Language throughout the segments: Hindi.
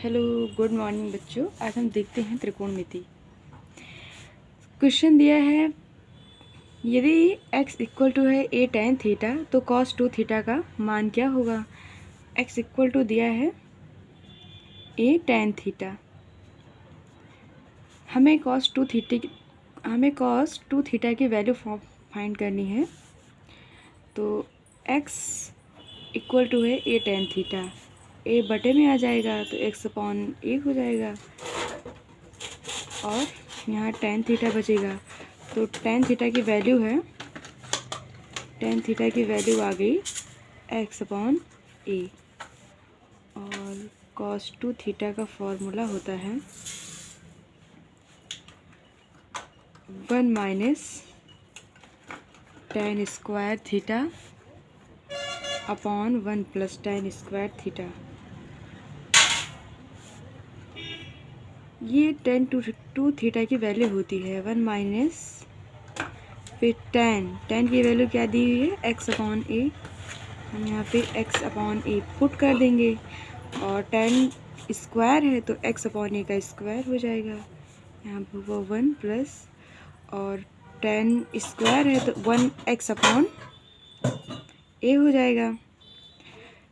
हेलो गुड मॉर्निंग बच्चों। आज हम देखते हैं त्रिकोणमिति। क्वेश्चन दिया है, यदि x इक्वल टू है a tan थीटा तो cos 2 थीटा का मान क्या होगा। x इक्वल टू दिया है a tan थीटा। हमें cos 2 थीटा की वैल्यू फाइंड करनी है। तो x इक्वल टू है a tan थीटा, a बटे में आ जाएगा तो x अपॉन a हो जाएगा और यहाँ tan थीटा बचेगा। तो tan थीटा की वैल्यू है, tan थीटा की वैल्यू आ गई x अपॉन a। और cos 2 थीटा का फॉर्मूला होता है 1 minus tan square theta upon 1 plus tan square theta. ये tan 2 थीटा की वैल्यू होती है 1 माइनस, फिर tan की वैल्यू क्या दी हुई है x अपॉन a। हम यहाँ पे x अपॉन a पुट कर देंगे और tan स्क्वायर है तो x अपॉन a का स्क्वायर हो जाएगा। यहाँ पे वो 1 प्लस और tan स्क्वायर है तो 1 x अपॉन a हो जाएगा।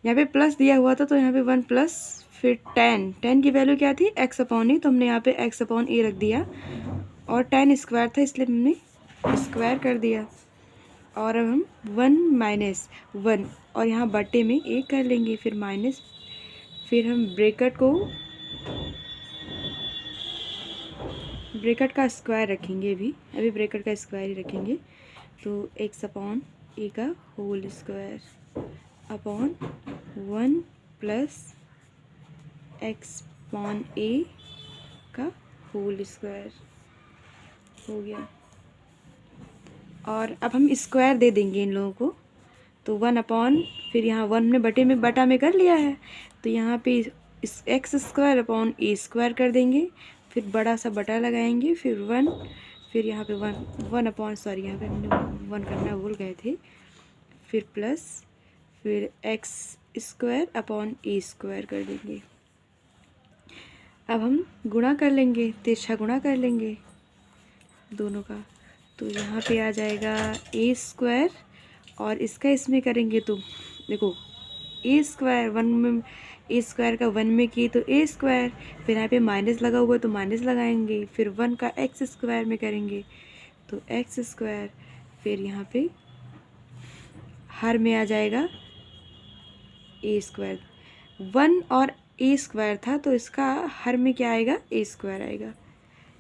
यहाँ पे प्लस दिया हुआ था तो यहाँ पे 1 प्लस फिर tan की वैल्यू क्या थी x अपॉन ए, तो हमने यहाँ पे x अपॉन ए रख दिया और tan स्क्वायर था इसलिए हमने स्क्वायर कर दिया। और अब हम 1 माइनस 1 और यहाँ बटे में a कर लेंगे, फिर माइनस, फिर हम ब्रैकेट का स्क्वायर रखेंगे। अभी ब्रैकेट का स्क्वायर ही रखेंगे। तो x अपॉन ए का whole square upon 1 plus x upon A का होल स्क्वायर हो गया। और अब हम स्क्वायर दे देंगे इन लोगों को। तो 1 अपॉन, फिर यहाँ 1 ने बटा में कर लिया है तो यहाँ पे इस x square upon A square कर देंगे, फिर बड़ा सा बटा लगाएंगे, फिर 1, फिर यहाँ पे 1 अपॉन, सॉरी यहाँ पे हमने 1 करना भूल गए थे, फिर प्लस, फिर x square upon A square कर देंगे। अब हम गुणा कर लेंगे, तिरछा गुणा कर लेंगे दोनों का। तो यहाँ पे आ जाएगा ए स्क्वायर और इसका इसमें करेंगे तो देखो ए स्क्वायर 1 में, ए स्क्वायर का 1 में की तो ए स्क्वायर, फिर यहाँ पे माइनस लगा हुआ है तो माइनस लगाएंगे, फिर 1 का एक्स स्क्वायर में करेंगे तो एक्स स्क्वायर, फिर यहाँ पे हर में आ जाएगा ए स्क्वायर। 1 और ए स्क्वायर था तो इसका हर में क्या आएगा ए स्क्वायर आएगा।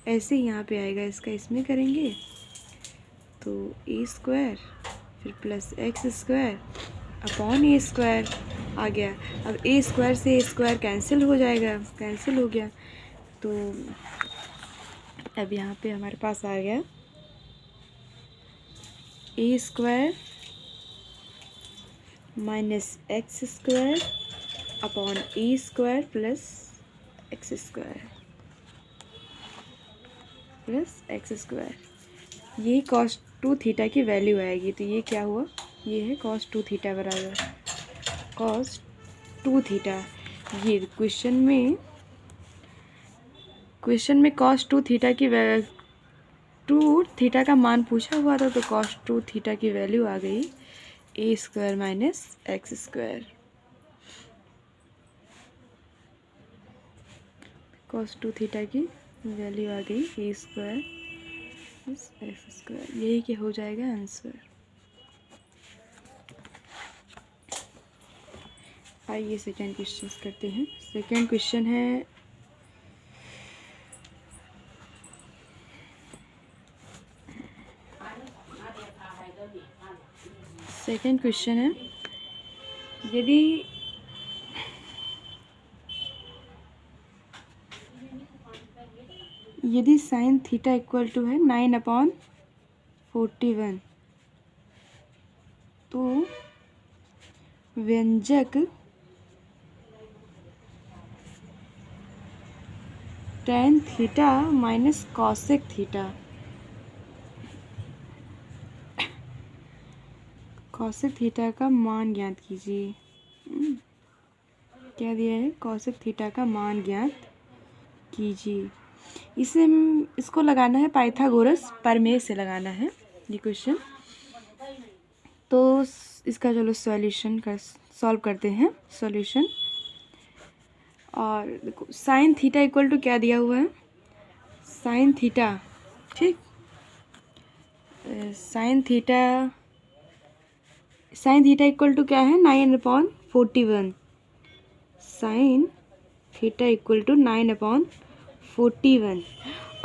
ऐसे ही यहाँ पे आएगा, इसका इसमें करेंगे तो ए स्क्वायर फिर plus X square upon A square आ गया। अब ए स्क्वायर से ए स्क्वायर कैंसिल हो जाएगा, कैंसिल हो गया। तो अब यहाँ पे हमारे पास आ गया A square minus X square upon A square plus X square plus X square. ये cos 2 थीटा की वैल्यू आएगी। तो ये क्या हुआ, ये है cos 2 थीटा बराबर cos 2 थीटा। ये क्वेश्चन में cos 2 थीटा की 2 थीटा का मान पूछा हुआ था तो cos 2 थीटा की वैल्यू आ गई A square minus X square. cos 2 theta की वैल्यू आ गई ए स्क्वायर एक्स स्क्वायर। यही क्या हो जाएगा आंसर। आइए सेकेंड क्वेश्चन करते हैं। सेकेंड क्वेश्चन है, यदि साइन थीटा इक्वल टू है 9/41 तो व्यंजक tan theta minus cosec theta, cosec theta का मान ज्ञात कीजिए। क्या दिया है, कौशिक थीटा का मान ज्ञात कीजिए। इसको लगाना है पाइथागोरस प्रमेय से लगाना है ये क्वेश्चन। तो इसका चलो सॉल्व करते हैं सॉल्यूशन। और देखो साइन थीटा इक्वल टू क्या दिया हुआ है, साइन थीटा, ठीक, साइन थीटा इक्वल टू क्या है, 9/41। Sine theta equal to 9/41।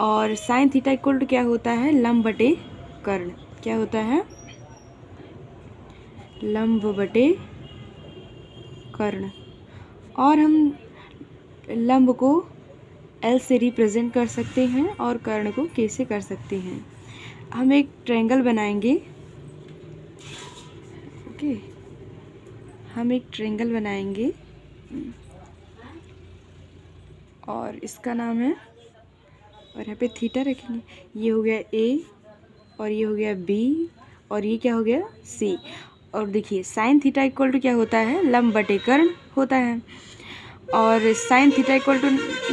और साइन थीटा इक्वल टू क्या होता है, लंब बटे कर्ण। क्या होता है, लंब बटे कर्ण। और हम लंब को L से रिप्रेजेंट कर सकते हैं और कर्ण को K से कर सकते हैं। हम एक ट्रायंगल बनाएंगे, ओके, हम एक ट्रायंगल बनाएंगे और इसका नाम है, और यहाँ पे थीटा रखेंगे। ये हो गया A और ये हो गया B और ये क्या हो गया C। और देखिए साइन थीटा इक्वल टू क्या होता है, लंब बटे कर्ण होता है। और साइन थीटा इक्वल टू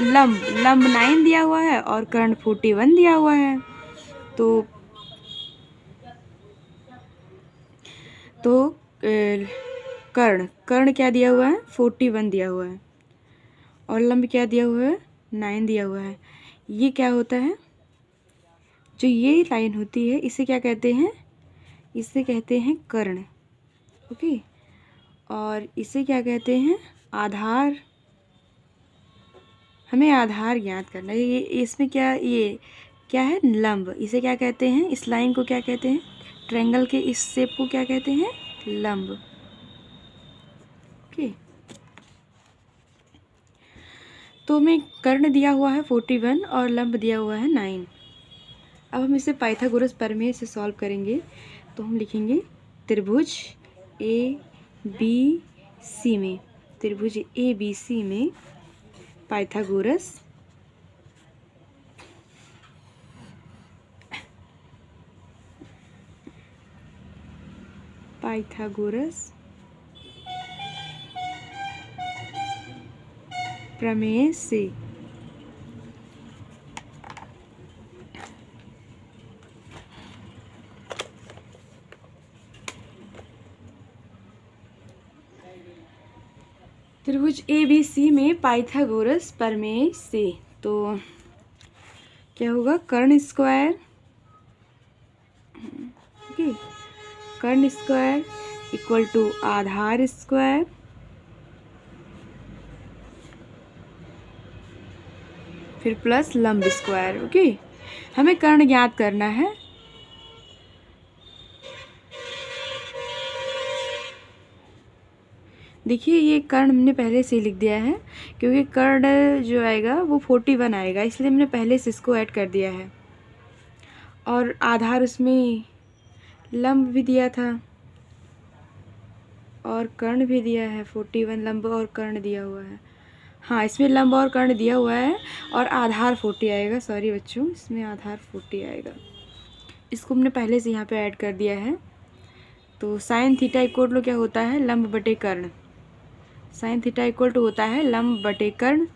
लंब 9 दिया हुआ है और कर्ण 41 दिया हुआ है। तो कर्ण क्या दिया हुआ है, 41 दिया हुआ है और लंब क्या दिया हुआ है, 9 दिया हुआ है। ये क्या होता है, जो ये लाइन होती है इसे क्या कहते हैं, इसे कहते हैं कर्ण, ओके। और इसे क्या कहते हैं, आधार। हमें आधार ज्ञात करना है। ये इसमें ये क्या है, लंब। इसे क्या कहते हैं, इस लाइन को क्या कहते हैं, ट्रायंगल के इस शेप को क्या कहते हैं, लंब, ओके। तो हमें कर्ण दिया हुआ है 41 और लंब दिया हुआ है 9। अब हम इसे पाइथागोरस प्रमेय से सॉल्व करेंगे। तो हम लिखेंगे त्रिभुज ABC में, त्रिभुज ABC में पाइथागोरस प्रमेय से त्रिभुज ABC में पाइथागोरस प्रमेय से, तो क्या होगा, कर्ण स्क्वायर, ओके, कर्ण स्क्वायर इक्वल टू आधार स्क्वायर फिर प्लस लंब स्क्वायर, ओके। हमें कर्ण ज्ञात करना है। देखिए ये कर्ण हमने पहले से ही लिख दिया है, क्योंकि कर्ण जो आएगा वो 41 आएगा, इसलिए हमने पहले से इसको ऐड कर दिया है। और आधार उसमें लंब भी दिया था और कर्ण भी दिया है, 41 लंब और कर्ण दिया हुआ है। हाँ, इसमें लंब और कर्ण दिया हुआ है और आधार 40 आएगा, सॉरी बच्चों, इसमें आधार 40 आएगा। इसको हमने पहले से यहाँ पे ऐड कर दिया है। तो साइन थीटा इक्वल टू क्या होता है, लंब बटे कर्ण। साइन थीटा इक्वल टू होता है लंब बटे कर्ण।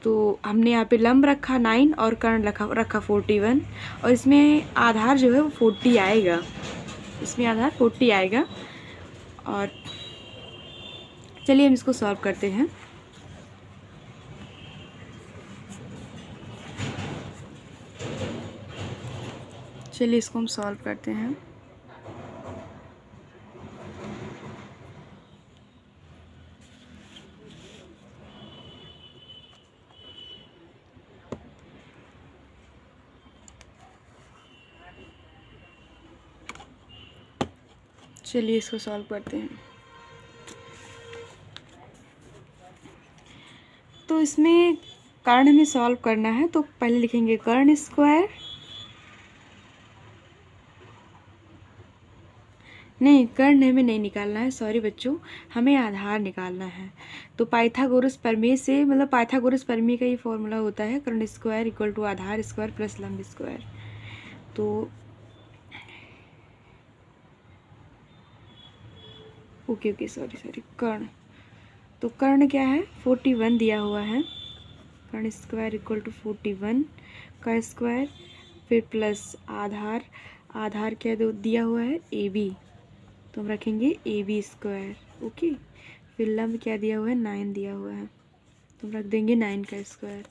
तो हमने यहाँ पे लंब रखा 9 और कर्ण रखा 41 और इसमें आधार जो है वो 40 आएगा, इसमें आधार 40 आएगा। और चलिए हम इसको सॉल्व करते हैं। चलिए इसको हम सॉल्व करते हैं। चलिए इसको सॉल्व करते हैं। तो इसमें कर्ण हमें सॉल्व करना है, तो पहले लिखेंगे कर्ण स्क्वायर, नहीं कर्ण हमें नहीं निकालना है, सॉरी बच्चों, हमें आधार निकालना है। तो पाइथागोरस प्रमेय से, मतलब पाइथागोरस प्रमेय का ये फॉर्मूला होता है कर्ण स्क्वायर इक्वल टू आधार स्क्वायर प्लस लंब स्क्वायर। तो ओके सॉरी कर्ण, तो कर्ण क्या है 41 दिया हुआ है, कर्ण स्क्वायर इक्वल टू 41 का स्क्वायर, फिर प्लस आधार, आधार क्या दिया हुआ है AB, तो हम रखेंगे AB स्क्वायर। ओके, फिर लंब क्या दिया हुआ है 9 दिया हुआ है, तो हम रख देंगे 9 का स्क्वायर।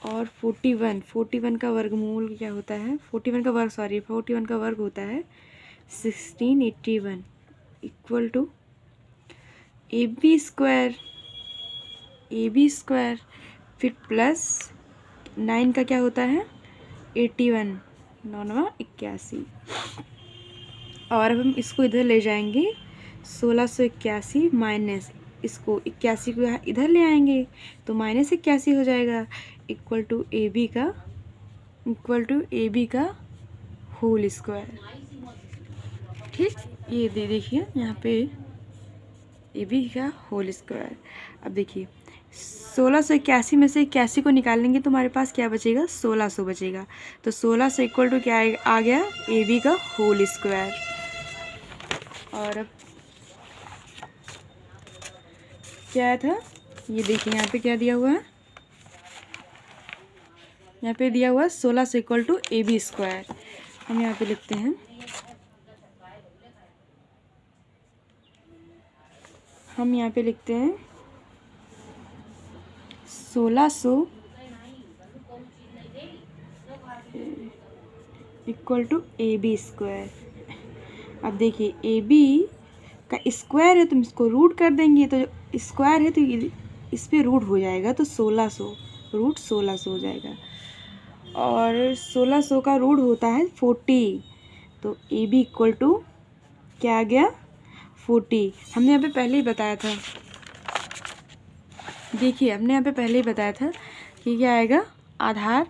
और 41 का वर्गमूल क्या होता है, 41 का वर्ग होता है 1681 इक्वल टू AB स्क्वायर, फिर प्लस 9 का क्या होता है 81, 9 81। और अब हम इसको इधर ले जाएंगे 1681 माइनस इसको 81 को यहाँ इधर ले आएंगे तो माइनस 81 हो जाएगा, इक्वल टू AB का होल स्क्वायर। ठीक, ये देखिए यहाँ पे AB का होल स्क्वायर। अब देखिए 1681 में से 81 को निकालेंगे तो हमारे पास क्या बचेगा 1600 बचेगा, तो 1600 इक्वल टू क्या आ गया AB का होल स्क्वायर। और अब क्या था, ये देखिए यहाँ पे क्या दिया हुआ है, यहाँ पे दिया हुआ है 1600 इक्वल टू AB स्क्वायर। हम यहाँ पे लिखते हैं, हम यहाँ पे लिखते हैं 1600 इक्वल टू AB स्क्वायर। अब देखिए AB का स्क्वायर है तो हम इसको रूट कर देंगे, तो स्क्वायर है तो इस पे रूट हो जाएगा, तो 1600 रूट 1600 हो जाएगा। और 1600 का रूट होता है 40, तो AB इक्वल टू क्या आ गया 40। हमने यहाँ पे पहले ही बताया था, देखिए हमने यहाँ पे पहले ही बताया था कि क्या आएगा आधार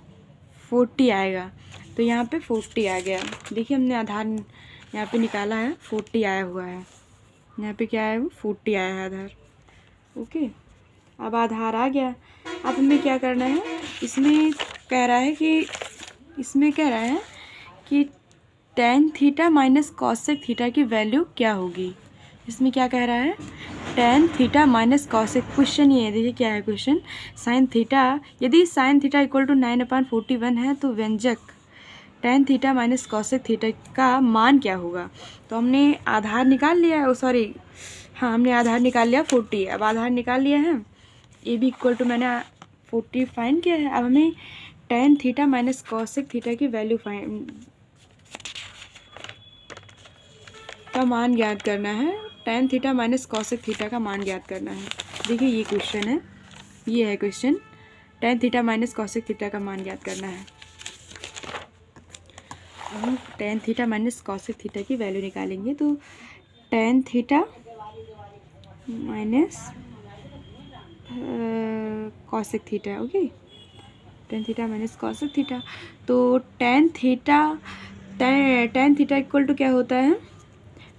40 आएगा, तो यहाँ पे 40 आ गया। देखिए हमने आधार यहाँ पे निकाला है 40 आया हुआ है, यहाँ पे क्या है 40 आया है आधार। ओके, अब आधार आ गया, अब हमें क्या करना है, इसमें कह रहा है कि tan theta minus cosec theta की वैल्यू क्या होगी। इसमें क्या कह रहा है tan theta minus cosec, question ये है, देखिए क्या है क्वेश्चन, साइन थीटा, यदि साइन थीटा इक्वल टू 9/41 है तो व्यंजक tan theta minus cosec theta का मान क्या होगा। तो हमने आधार निकाल लिया है, हमने आधार निकाल लिया 40। अब आधार निकाल लिया है, AB इक्वल टू मैंने 40 फाइंड किया है। अब हमें tan theta minus cosec theta की वैल्यू का मान ज्ञात करना है, tan theta minus cosec theta का मान ज्ञात करना है। देखिए ये क्वेश्चन है, ये है question, tan theta minus cosec theta का मान ज्ञात करना है। हम tan theta minus cosec theta की वैल्यू निकालेंगे, तो tan theta minus cosec theta, okay, tan theta minus cosec theta, तो tan थीटा इक्वल टू क्या होता है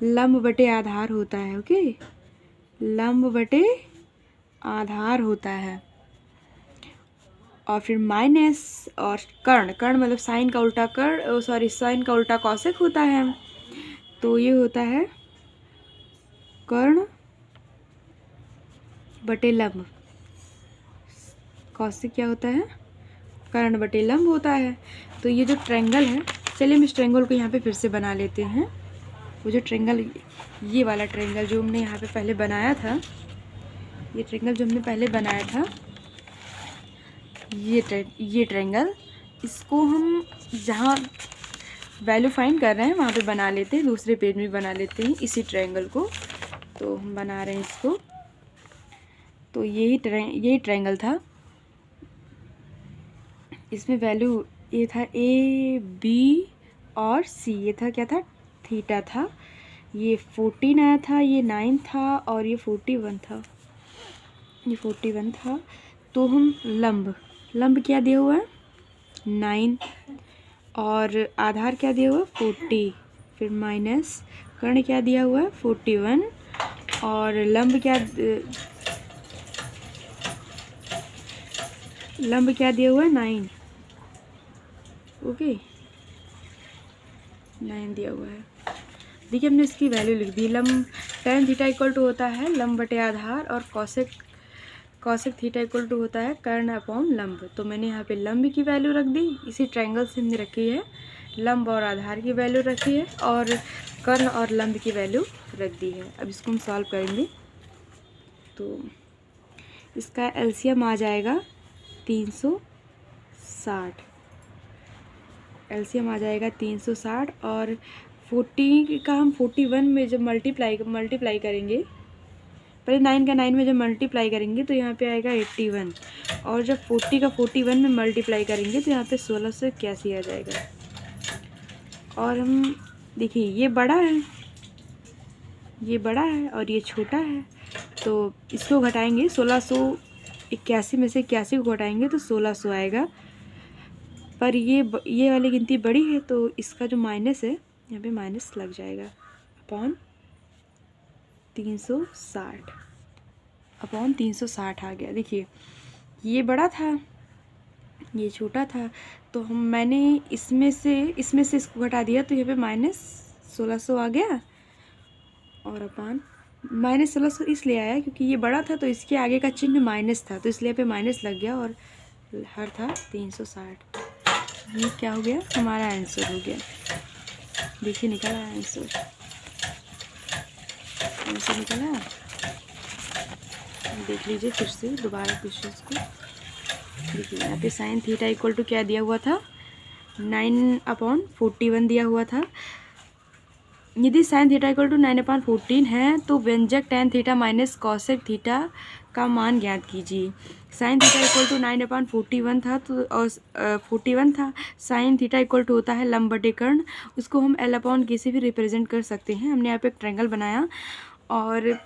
लंब बटे आधार होता है। ओके, लंब बटे आधार होता है, और फिर माइनस और कर्ण मतलब साइन का उल्टा साइन का उल्टा कॉसेक होता है, तो ये होता है कर्ण बटे लंब, कॉसेक क्या होता है कर्ण बटे लंब होता है। तो ये जो ट्रायंगल है, चलिए हम इस ट्रायंगल को यहाँ पे फिर से बना लेते हैं। वो जो ट्रायंगल, ये वाला ट्रायंगल जो हमने यहाँ पे पहले बनाया था, ये ट्रायंगल जो हमने पहले बनाया था, ये ट्रायंगल, इसको हम जहाँ वैल्यू फाइंड कर रहे हैं वहाँ पे बना लेते हैं, दूसरे पेज में बना लेते हैं इसी ट्रायंगल को। तो हम बना रहे हैं इसको, तो यही ट्रायंगल था, इसमें वैल्यू ये था AB और C, ये था क्या था थीटा था, ये 14 आया था, ये 9 था और ये 41 था, ये 41 था। तो हम लंब क्या दिया हुआ है 9 और आधार क्या दिया हुआ है 40, फिर माइनस कर्ण क्या दिया हुआ है 41 और लंब क्या दिया हुआ है 9। ओके, 9 दिया हुआ है। देखिए हमने इसकी वैल्यू लिख दी, tan थीटा इक्वल टू होता है लंब बटे आधार, और कॉसेक थीटा इक्वल टू होता है कर्ण अपॉन लंब। तो मैंने यहाँ पे लंब की वैल्यू रख दी, इसी ट्रायंगल से हमने रखी है, लंब और आधार की वैल्यू रखी है, और कर्ण और लंब की वैल्यू रख दी है। अब इसको हम सॉल्व करेंगे तो इसका एलसीएम आ जाएगा 360, एलसीएम आ जाएगा 360, और 40 का हम 41 में जब मल्टीप्लाई करेंगे, पहले 9 का 9 में जब मल्टीप्लाई करेंगे तो यहाँ पे आएगा 81, और जब 40 का 41 में मल्टीप्लाई करेंगे तो यहाँ पे 1681 आ जाएगा। और हम देखिए ये बड़ा है, ये बड़ा है और ये छोटा है, तो इसको घटाएंगे 1681 में से 81 को घटाएंगे तो 1600 आएगा। पर ये वाली गिनती बड़ी है तो इसका जो माइनस है यहाँ पे माइनस लग जाएगा अपॉन 360 आ गया। देखिए ये बड़ा था, ये छोटा था, तो मैंने इसमें से इसको घटा दिया तो यहाँ पे माइनस 1600 आ गया, और अपॉन माइनस 1600 इसलिए आया क्योंकि ये बड़ा था तो इसके आगे का चिन्ह माइनस था, तो इसलिए पे माइनस लग गया, और हर था 360। ये क्या हो गया, हमारा आंसर हो गया। देखिए निकला आंसर निकला। देख लीजिए फिर से दोबारा क्वेश्चन को। देखिए यहाँ पे साइन थीटा इक्वल टू क्या दिया हुआ था, 9/41 दिया हुआ था। यदि साइन थीटा इक्वल टू 9/14 है तो व्यंजक tan theta minus cosec theta का मान ज्ञात कीजिए। साइन थीटा इक्वल टू 9/41 था, तो 41 था। साइन थीटा इक्वल टू होता है लंब बटे कर्ण, उसको हम L/K से भी रिप्रेजेंट कर सकते हैं। हमने यहाँ पे एक ट्रायंगल बनाया, और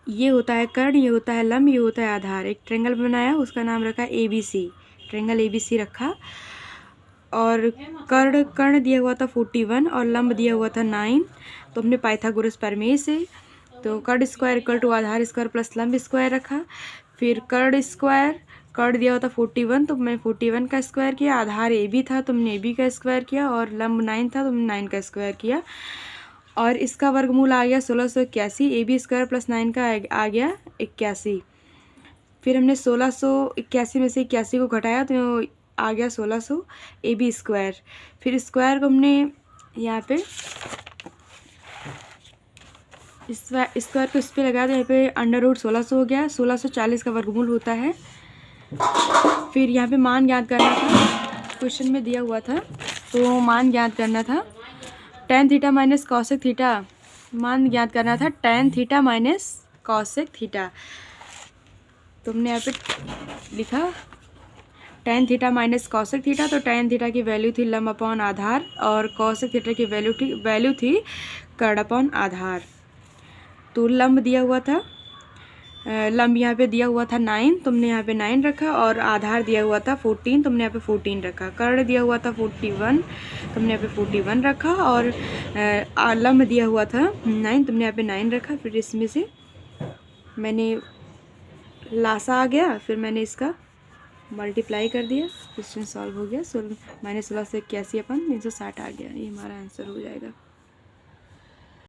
ये होता है कर्ण, ये होता है लंब, ये होता है आधार। एक ट्रायंगल बनाया, उसका नाम रखा ABC, ट्रायंगल ABC रखा। और कर्ण दिया हुआ था 41 और लंब दिया हुआ था 9, तो हमने पाइथागोरस प्रमेय से तो कर्ण स्क्वायर इक्वल टू आधार स्क्वायर प्लस लंब स्क्वायर रखा। फिर कर्ण दिया हुआ था 41, तो मैं 41 का स्क्वायर किया। आधार AB था तो हमने AB का स्क्वायर किया, और लंब 9 था तो हमने 9 का स्क्वायर किया, और इसका वर्गमूल आ गया 1681। AB स्क्वायर प्लस 9 का आ गया 81। फिर हमने 1681 में से 81 को घटाया तो आ गया 1600 AB स्क्वायर। फिर स्क्वायर को हमने यहाँ पे स्क्वायर को इस पर लगाया तो यहाँ पे √1600 हो गया। 1640 का वर्गमूल होता है। फिर यहाँ पे मान ज्ञात करना था, क्वेश्चन में दिया हुआ था, तो मान ज्ञात करना था tan theta minus cosec theta, मान ज्ञात करना था tan theta minus cosec theta. तो हमने यहाँ पे लिखा tan theta minus cosec theta, तो tan थीटा की वैल्यू थी लंब अपॉन आधार, और कॉसेक थीटा की वैल्यू थी कर्ण अपॉन आधार। तो लंब दिया हुआ था, लंब यहाँ पे दिया हुआ था 9, तो हमने यहाँ पे 9 रखा, और आधार दिया हुआ था 14, तो हमने यहाँ पे 14 रखा। कर्ण दिया हुआ था 41, तो हमने यहाँ पे 41 रखा, और लंब दिया हुआ था 9, तो हमने यहाँ पे 9 रखा। फिर इसमें से मैंने लासा आ गया, फिर मैंने इसका मल्टीप्लाई कर दिया, क्वेश्चन सॉल्व हो गया। -1681/360 आ गया, ये हमारा आंसर हो जाएगा।